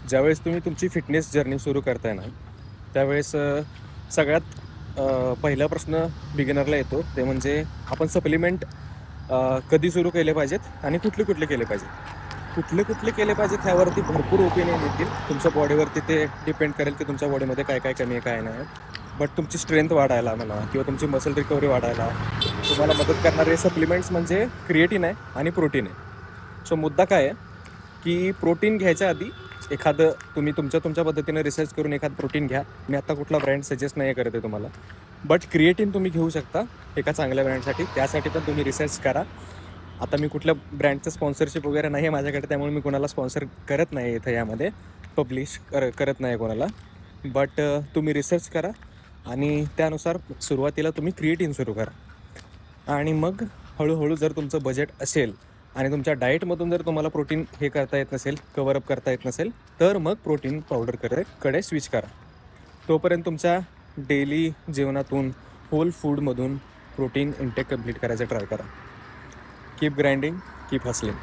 ज्यावेळेस तुम्ही तुमची फिटनेस जर्नी सुरू करताय ना, त्यावेळेस सगळ्यात पहिला प्रश्न बिगिनरला येतो, ते म्हणजे आपण सप्लिमेंट कधी सुरू केले पाहिजेत आणि कुठले कुठले केले पाहिजेत. कुठले कुठले केले पाहिजेत ह्यावरती भरपूर ओपिनियन येतील. तुमच्या बॉडीवरती ते डिपेंड करेल की तुमच्या बॉडीमध्ये काय काय कमी आहे काय नाही. बट तुमची स्ट्रेंथ वाढायला म्हणा किंवा तुमची मसल रिकव्हरी वाढायला तुम्हाला मदत करणारे सप्लिमेंट्स म्हणजे क्रिएटिन आहे आणि प्रोटीन आहे. सो मुद्दा काय आहे की प्रोटीन घ्यायच्या आधी एखादं तुम्ही तुमच्या पद्धतीने रिसर्च करून एखादं प्रोटीन घ्या. मी आता कुठला ब्रँड सजेस्ट नाही करत आहे तुम्हाला, बट क्रिएटिन तुम्ही घेऊ शकता एका चांगल्या ब्रँडसाठी. त्यासाठी पण तुम्ही रिसर्च करा. आता मी कुठल्या ब्रँडचं स्पॉन्सरशिप वगैरे नाही आहे माझ्याकडे, त्यामुळे मी कोणाला स्पॉन्सर करत नाही इथं यामध्ये, पब्लिश करत नाही कोणाला. बट तुम्ही रिसर्च करा आणि त्यानुसार सुरुवातीला तुम्ही क्रिएटिन सुरू करा आणि मग हळूहळू जर तुमचं बजेट असेल आणि तुमच्या डाएटमधून जर तुम्हाला प्रोटीन हे करता येत नसेल, कवरअप करता येत नसेल, तर मग प्रोटीन पावडरकडे स्विच करा. तोपर्यंत तुमच्या डेली जेवणातून होल फूडमधून प्रोटीन इंटेक कंप्लीट करायचं ट्राय करा. Keep grinding, keep hustling.